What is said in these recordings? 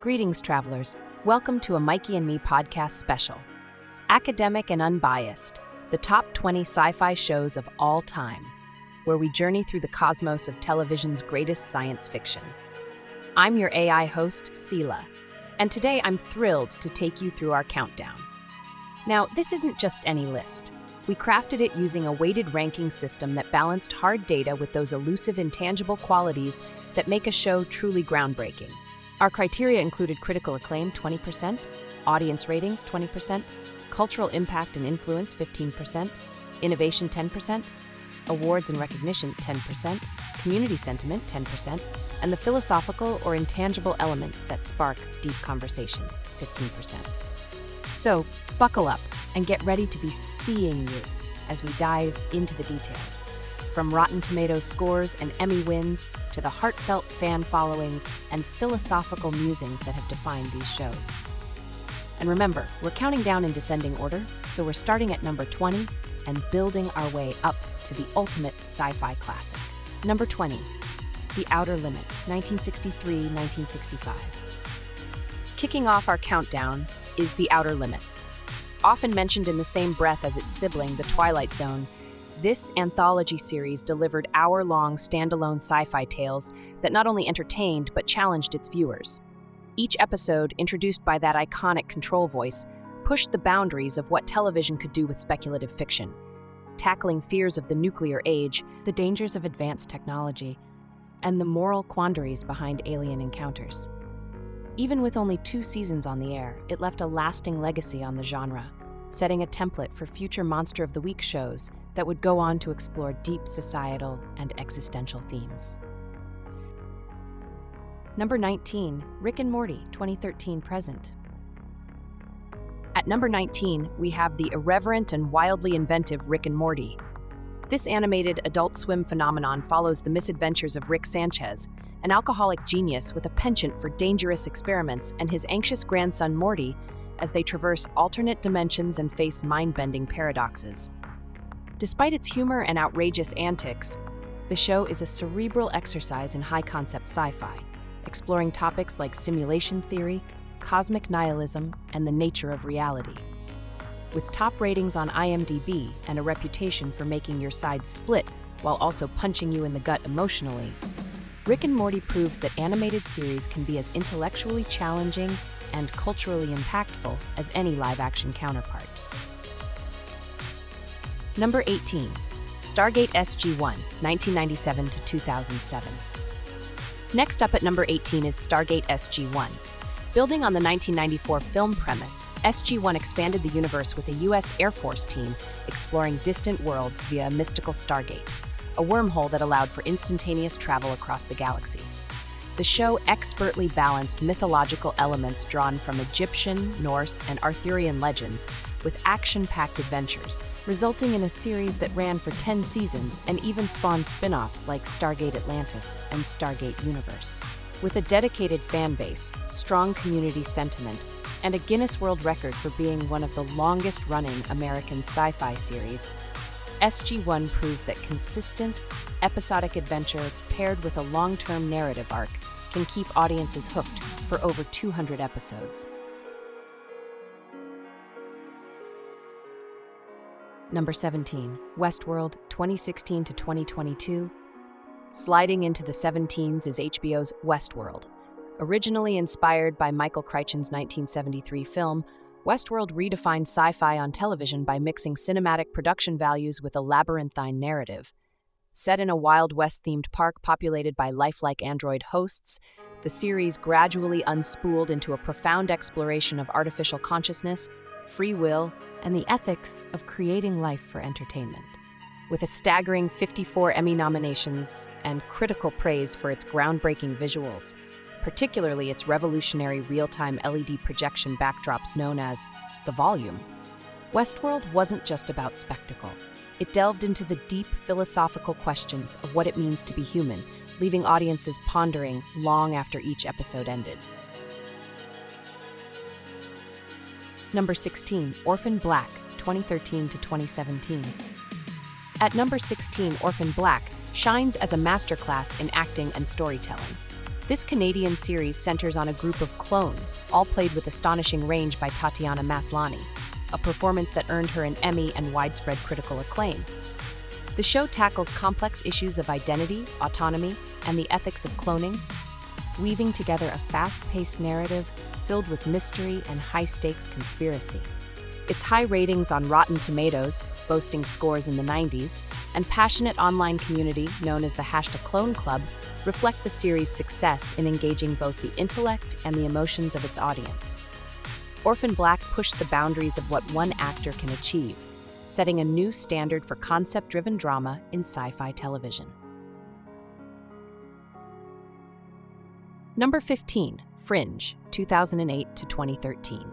Greetings, travelers. Welcome to a Mikey and Me podcast special. Academic and unbiased, the top 20 sci-fi shows of all time, where we journey through the cosmos of television's greatest science fiction. I'm your AI host, Sela, and today I'm thrilled to take you through our countdown. Now, this isn't just any list. We crafted it using a weighted ranking system that balanced hard data with those elusive, intangible qualities that make a show truly groundbreaking. Our criteria included critical acclaim 20%, audience ratings 20%, cultural impact and influence 15%, innovation 10%, awards and recognition 10%, community sentiment 10%, and the philosophical or intangible elements that spark deep conversations 15%. So, buckle up and get ready to be seeing you as we dive into the details. From Rotten Tomatoes scores and Emmy wins to the heartfelt fan followings and philosophical musings that have defined these shows. And remember, we're counting down in descending order, so we're starting at number 20 and building our way up to the ultimate sci-fi classic. Number 20, The Outer Limits, 1963-1965. Kicking off our countdown is The Outer Limits. Often mentioned in the same breath as its sibling, The Twilight Zone, this anthology series delivered hour-long standalone sci-fi tales that not only entertained but challenged its viewers. Each episode, introduced by that iconic control voice, pushed the boundaries of what television could do with speculative fiction, tackling fears of the nuclear age, the dangers of advanced technology, and the moral quandaries behind alien encounters. Even with only 2 seasons on the air, it left a lasting legacy on the genre, setting a template for future Monster of the Week shows that would go on to explore deep societal and existential themes. Number 19, Rick and Morty, 2013 present. At number 19, we have the irreverent and wildly inventive Rick and Morty. This animated Adult Swim phenomenon follows the misadventures of Rick Sanchez, an alcoholic genius with a penchant for dangerous experiments, and his anxious grandson Morty as they traverse alternate dimensions and face mind-bending paradoxes. Despite its humor and outrageous antics, the show is a cerebral exercise in high-concept sci-fi, exploring topics like simulation theory, cosmic nihilism, and the nature of reality. With top ratings on IMDb and a reputation for making your side split while also punching you in the gut emotionally, Rick and Morty proves that animated series can be as intellectually challenging and culturally impactful as any live-action counterpart. Number 18, Stargate SG-1, 1997 to 2007. Next up at number 18 is Stargate SG-1. Building on the 1994 film premise, SG-1 expanded the universe with a U.S. Air Force team exploring distant worlds via a mystical Stargate, a wormhole that allowed for instantaneous travel across the galaxy. The show expertly balanced mythological elements drawn from Egyptian, Norse, and Arthurian legends with action-packed adventures, resulting in a series that ran for 10 seasons and even spawned spin-offs like Stargate Atlantis and Stargate Universe. With a dedicated fan base, strong community sentiment, and a Guinness World Record for being one of the longest-running American sci-fi series, SG-1 proved that consistent, episodic adventure paired with a long-term narrative arc can keep audiences hooked for over 200 episodes. Number 17, Westworld, 2016 to 2022. Sliding into the 17s is HBO's Westworld. Originally inspired by Michael Crichton's 1973 film, Westworld redefined sci-fi on television by mixing cinematic production values with a labyrinthine narrative. Set in a Wild West-themed park populated by lifelike android hosts, the series gradually unspooled into a profound exploration of artificial consciousness, free will, and the ethics of creating life for entertainment. With a staggering 54 Emmy nominations and critical praise for its groundbreaking visuals, particularly its revolutionary real-time LED projection backdrops known as the volume, Westworld wasn't just about spectacle. It delved into the deep philosophical questions of what it means to be human, leaving audiences pondering long after each episode ended. Number 16, Orphan Black, 2013 to 2017. At number 16, Orphan Black shines as a masterclass in acting and storytelling. This Canadian series centers on a group of clones, all played with astonishing range by Tatiana Maslany, a performance that earned her an Emmy and widespread critical acclaim. The show tackles complex issues of identity, autonomy, and the ethics of cloning, weaving together a fast-paced narrative filled with mystery and high-stakes conspiracy. Its high ratings on Rotten Tomatoes, boasting scores in the 90s, and passionate online community known as the #Clone Club reflect the series' success in engaging both the intellect and the emotions of its audience. Orphan Black pushed the boundaries of what one actor can achieve, setting a new standard for concept-driven drama in sci-fi television. Number 15, Fringe, 2008 to 2013.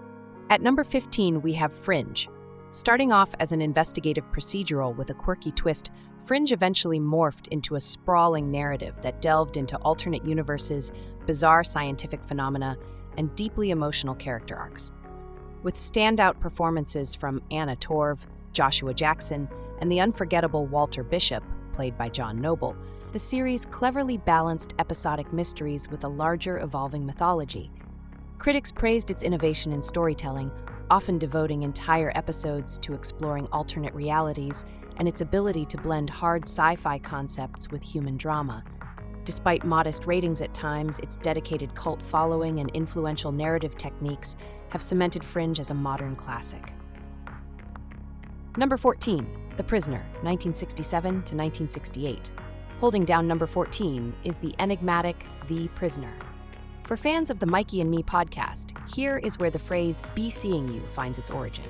At number 15, we have Fringe. Starting off as an investigative procedural with a quirky twist, Fringe eventually morphed into a sprawling narrative that delved into alternate universes, bizarre scientific phenomena, and deeply emotional character arcs. With standout performances from Anna Torv, Joshua Jackson, and the unforgettable Walter Bishop, played by John Noble, the series cleverly balanced episodic mysteries with a larger, evolving mythology. Critics praised its innovation in storytelling, often devoting entire episodes to exploring alternate realities, and its ability to blend hard sci-fi concepts with human drama. Despite modest ratings at times, its dedicated cult following and influential narrative techniques have cemented Fringe as a modern classic. Number 14, The Prisoner, 1967 to 1968. Holding down number 14 is the enigmatic The Prisoner. For fans of the Mikey and Me podcast, here is where the phrase "be seeing you" finds its origin.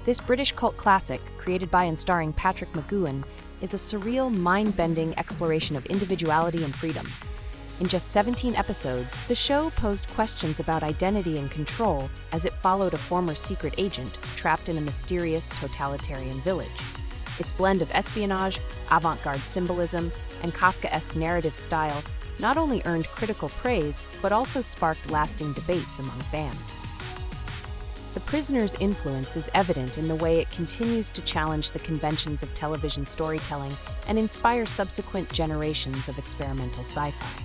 This British cult classic, created by and starring Patrick McGoohan, is a surreal, mind-bending exploration of individuality and freedom. In just 17 episodes, the show posed questions about identity and control as it followed a former secret agent trapped in a mysterious totalitarian village. Its blend of espionage, avant-garde symbolism, and Kafkaesque narrative style not only earned critical praise, but also sparked lasting debates among fans. The Prisoner's influence is evident in the way it continues to challenge the conventions of television storytelling and inspire subsequent generations of experimental sci-fi.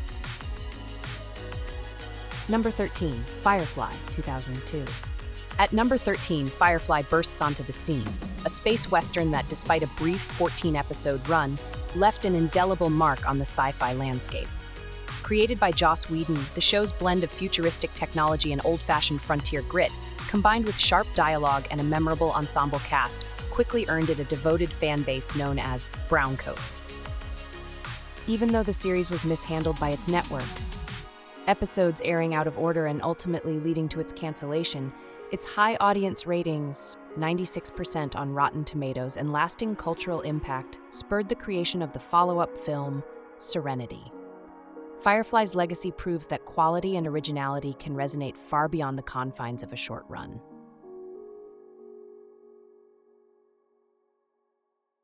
Number 13, Firefly, 2002. At number 13, Firefly bursts onto the scene, a space western that, despite a brief 14-episode run, left an indelible mark on the sci-fi landscape. Created by Joss Whedon, the show's blend of futuristic technology and old-fashioned frontier grit, combined with sharp dialogue and a memorable ensemble cast, quickly earned it a devoted fan base known as Browncoats. Even though the series was mishandled by its network, episodes airing out of order and ultimately leading to its cancellation, its high audience ratings, 96% on Rotten Tomatoes, and lasting cultural impact spurred the creation of the follow-up film, Serenity. Firefly's legacy proves that quality and originality can resonate far beyond the confines of a short run.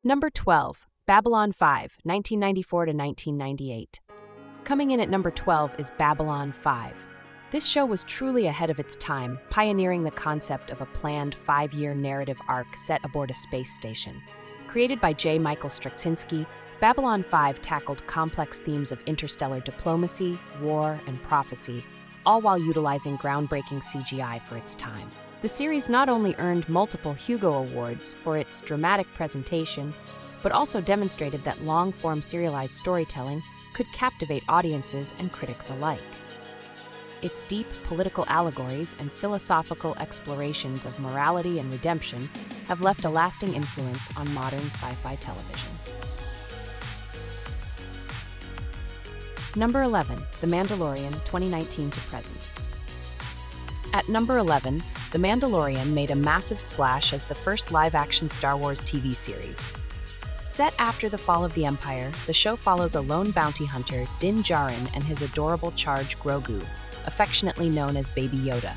Number 12, Babylon 5, 1994 to 1998. Coming in at number 12 is Babylon 5. This show was truly ahead of its time, pioneering the concept of a planned 5-year narrative arc set aboard a space station. Created by J. Michael Straczynski, Babylon 5 tackled complex themes of interstellar diplomacy, war, and prophecy, all while utilizing groundbreaking CGI for its time. The series not only earned multiple Hugo Awards for its dramatic presentation, but also demonstrated that long-form serialized storytelling could captivate audiences and critics alike. Its deep political allegories and philosophical explorations of morality and redemption have left a lasting influence on modern sci-fi television. Number 11, The Mandalorian, 2019 to present. At number 11, The Mandalorian made a massive splash as the first live-action Star Wars TV series. Set after the fall of the Empire, the show follows a lone bounty hunter, Din Djarin, and his adorable charge Grogu, affectionately known as Baby Yoda.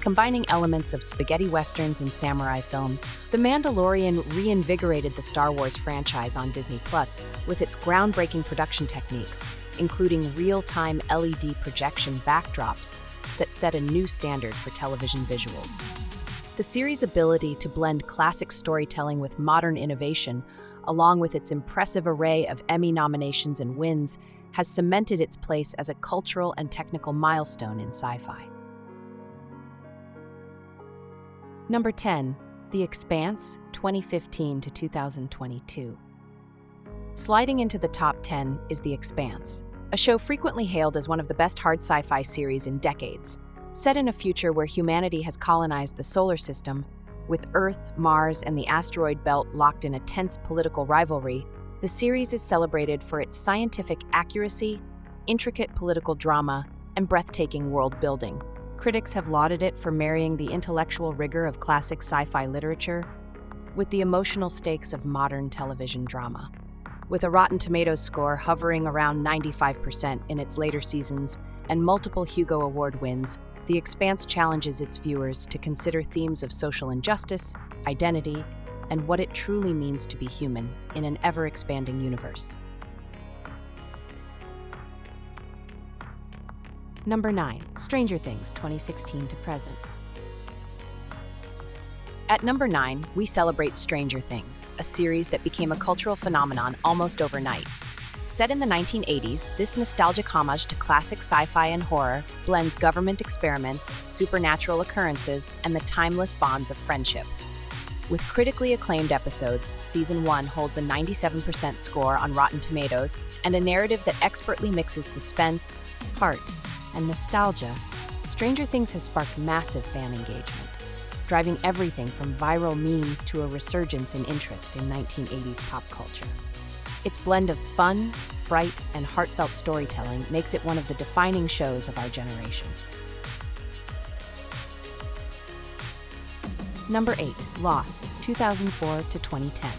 Combining elements of spaghetti westerns and samurai films, The Mandalorian reinvigorated the Star Wars franchise on Disney Plus with its groundbreaking production techniques, including real-time LED projection backdrops that set a new standard for television visuals. The series' ability to blend classic storytelling with modern innovation, along with its impressive array of Emmy nominations and wins, has cemented its place as a cultural and technical milestone in sci-fi. Number 10, The Expanse, 2015 to 2022. Sliding into the top 10 is The Expanse, a show frequently hailed as one of the best hard sci-fi series in decades. Set in a future where humanity has colonized the solar system, with Earth, Mars, and the asteroid belt locked in a tense political rivalry, the series is celebrated for its scientific accuracy, intricate political drama, and breathtaking world building. Critics have lauded it for marrying the intellectual rigor of classic sci-fi literature with the emotional stakes of modern television drama. With a Rotten Tomatoes score hovering around 95% in its later seasons and multiple Hugo Award wins, The Expanse challenges its viewers to consider themes of social injustice, identity, and what it truly means to be human in an ever-expanding universe. Number 9, Stranger Things, 2016 to present. At number 9, we celebrate Stranger Things, a series that became a cultural phenomenon almost overnight. Set in the 1980s, this nostalgic homage to classic sci-fi and horror blends government experiments, supernatural occurrences, and the timeless bonds of friendship. With critically acclaimed episodes, Season 1 holds a 97% score on Rotten Tomatoes and a narrative that expertly mixes suspense, heart, and nostalgia. Stranger Things has sparked massive fan engagement, driving everything from viral memes to a resurgence in interest in 1980s pop culture. Its blend of fun, fright, and heartfelt storytelling makes it one of the defining shows of our generation. Number 8, Lost, 2004 to 2010.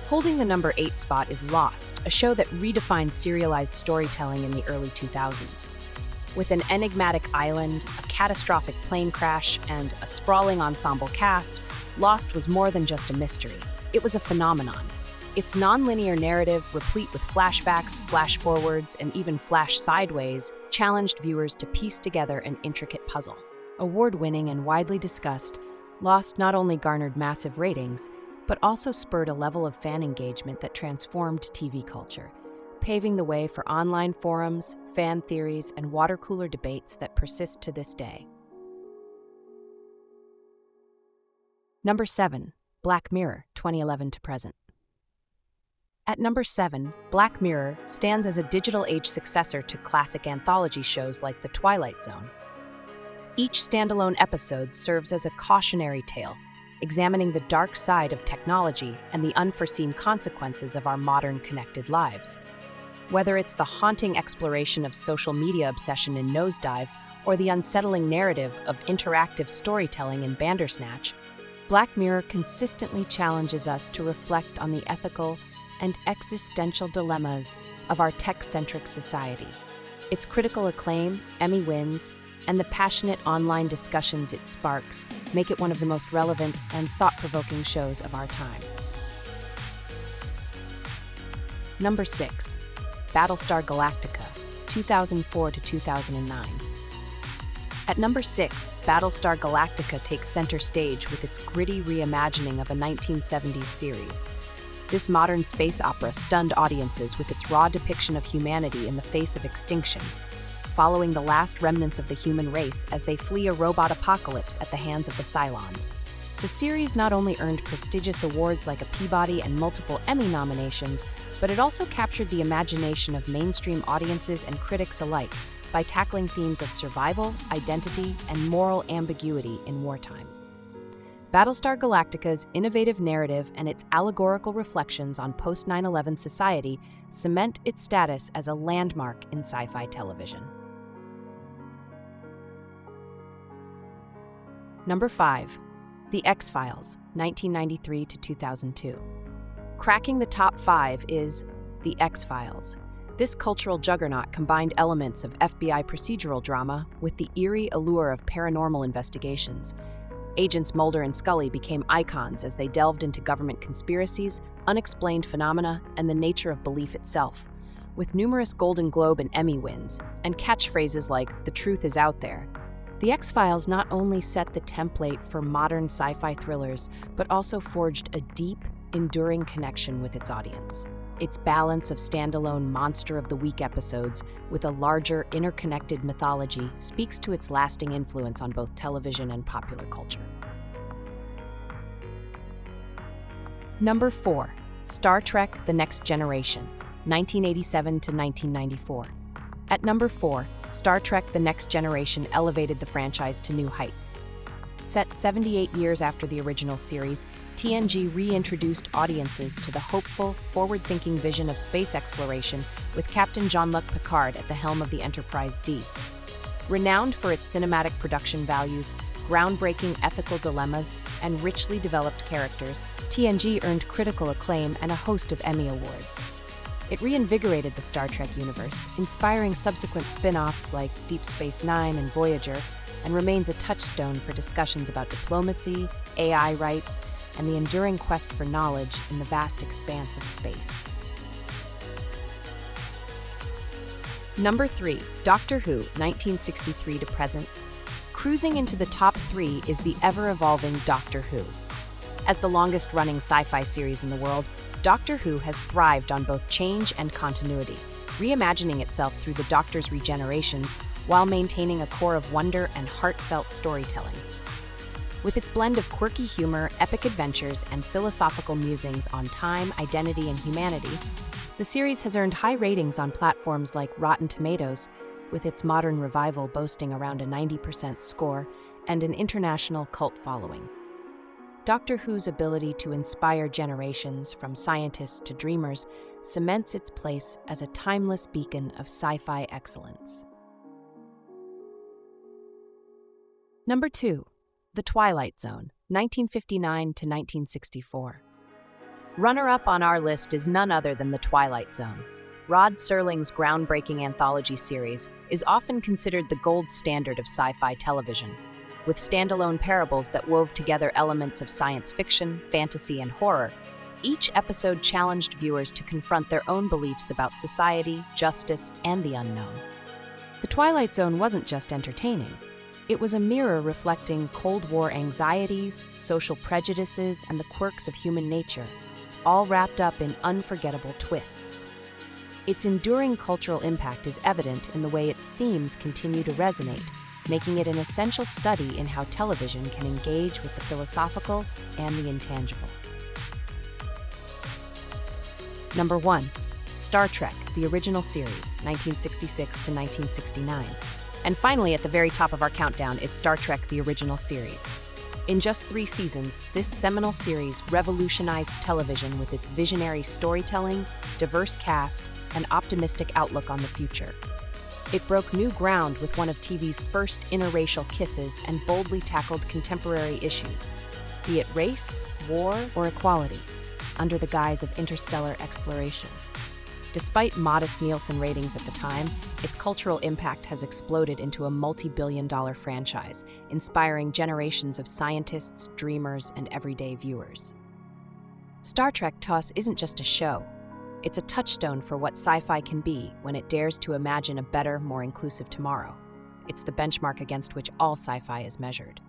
Holding the number 8 spot is Lost, a show that redefined serialized storytelling in the early 2000s. With an enigmatic island, a catastrophic plane crash, and a sprawling ensemble cast, Lost was more than just a mystery. It was a phenomenon. Its non-linear narrative, replete with flashbacks, flash-forwards, and even flash-sideways, challenged viewers to piece together an intricate puzzle. Award-winning and widely discussed, Lost not only garnered massive ratings, but also spurred a level of fan engagement that transformed TV culture, paving the way for online forums, fan theories, and water-cooler debates that persist to this day. Number 7, Black Mirror, 2011 to present. At number 7, Black Mirror stands as a digital age successor to classic anthology shows like The Twilight Zone. Each standalone episode serves as a cautionary tale, examining the dark side of technology and the unforeseen consequences of our modern connected lives. Whether it's the haunting exploration of social media obsession in Nosedive or the unsettling narrative of interactive storytelling in Bandersnatch, Black Mirror consistently challenges us to reflect on the ethical and existential dilemmas of our tech-centric society. Its critical acclaim, Emmy wins, and the passionate online discussions it sparks make it one of the most relevant and thought-provoking shows of our time. Number 6, Battlestar Galactica, 2004 to 2009. At number 6, Battlestar Galactica takes center stage with its gritty reimagining of a 1970s series. This modern space opera stunned audiences with its raw depiction of humanity in the face of extinction, following the last remnants of the human race as they flee a robot apocalypse at the hands of the Cylons. The series not only earned prestigious awards like a Peabody and multiple Emmy nominations, but it also captured the imagination of mainstream audiences and critics alike by tackling themes of survival, identity, and moral ambiguity in wartime. Battlestar Galactica's innovative narrative and its allegorical reflections on post-9/11 society cement its status as a landmark in sci-fi television. Number 5, The X-Files, 1993 to 2002. Cracking the top 5 is The X-Files. This cultural juggernaut combined elements of FBI procedural drama with the eerie allure of paranormal investigations. Agents Mulder and Scully became icons as they delved into government conspiracies, unexplained phenomena, and the nature of belief itself. With numerous Golden Globe and Emmy wins, and catchphrases like, "The truth is out there," The X-Files not only set the template for modern sci-fi thrillers, but also forged a deep, enduring connection with its audience. Its balance of standalone Monster of the Week episodes with a larger, interconnected mythology speaks to its lasting influence on both television and popular culture. Number 4. Star Trek: The Next Generation, 1987 to 1994. At number 4, Star Trek: The Next Generation elevated the franchise to new heights. Set 78 years after the original series, TNG reintroduced audiences to the hopeful, forward-thinking vision of space exploration with Captain Jean-Luc Picard at the helm of the Enterprise D. Renowned for its cinematic production values, groundbreaking ethical dilemmas, and richly developed characters, TNG earned critical acclaim and a host of Emmy Awards. It reinvigorated the Star Trek universe, inspiring subsequent spin-offs like Deep Space Nine and Voyager, and remains a touchstone for discussions about diplomacy, AI rights, and the enduring quest for knowledge in the vast expanse of space. Number 3. Doctor Who, 1963 to present. Cruising into the top 3 is the ever-evolving Doctor Who. As the longest-running sci-fi series in the world, Doctor Who has thrived on both change and continuity, reimagining itself through the Doctor's regenerations while maintaining a core of wonder and heartfelt storytelling. With its blend of quirky humor, epic adventures, and philosophical musings on time, identity, and humanity, the series has earned high ratings on platforms like Rotten Tomatoes, with its modern revival boasting around a 90% score and an international cult following. Doctor Who's ability to inspire generations, from scientists to dreamers, cements its place as a timeless beacon of sci-fi excellence. Number 2. The Twilight Zone, 1959 to 1964. Runner-up on our list is none other than The Twilight Zone. Rod Serling's groundbreaking anthology series is often considered the gold standard of sci-fi television, with standalone parables that wove together elements of science fiction, fantasy, and horror. Each episode challenged viewers to confront their own beliefs about society, justice, and the unknown. The Twilight Zone wasn't just entertaining. It was a mirror reflecting Cold War anxieties, social prejudices, and the quirks of human nature, all wrapped up in unforgettable twists. Its enduring cultural impact is evident in the way its themes continue to resonate, making it an essential study in how television can engage with the philosophical and the intangible. Number 1. Star Trek: The Original Series, 1966 to 1969. And finally, at the very top of our countdown is Star Trek: The Original Series. In just 3 seasons, this seminal series revolutionized television with its visionary storytelling, diverse cast, and optimistic outlook on the future. It broke new ground with one of TV's first interracial kisses and boldly tackled contemporary issues, be it race, war, or equality, under the guise of interstellar exploration. Despite modest Nielsen ratings at the time, its cultural impact has exploded into a multi-billion-dollar franchise, inspiring generations of scientists, dreamers, and everyday viewers. Star Trek to us isn't just a show. It's a touchstone for what sci-fi can be when it dares to imagine a better, more inclusive tomorrow. It's the benchmark against which all sci-fi is measured.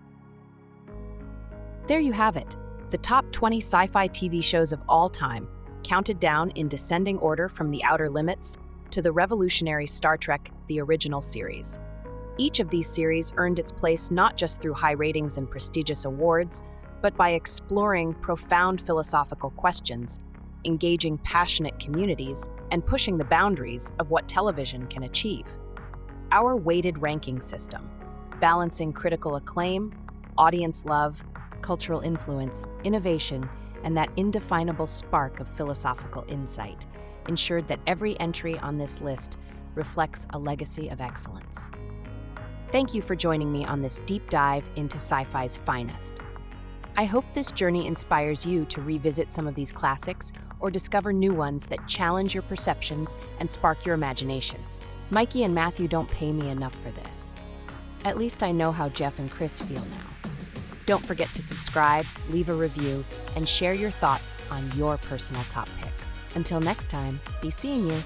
There you have it, the top 20 sci-fi TV shows of all time, counted down in descending order from The Outer Limits to the revolutionary Star Trek: The Original Series. Each of these series earned its place not just through high ratings and prestigious awards, but by exploring profound philosophical questions, engaging passionate communities, and pushing the boundaries of what television can achieve. Our weighted ranking system, balancing critical acclaim, audience love, cultural influence, innovation, and that indefinable spark of philosophical insight, ensured that every entry on this list reflects a legacy of excellence. Thank you for joining me on this deep dive into sci-fi's finest. I hope this journey inspires you to revisit some of these classics or discover new ones that challenge your perceptions and spark your imagination. Mikey and Matthew don't pay me enough for this. At least I know how Jeff and Chris feel now. Don't forget to subscribe, leave a review, and share your thoughts on your personal top picks. Until next time, be seeing you.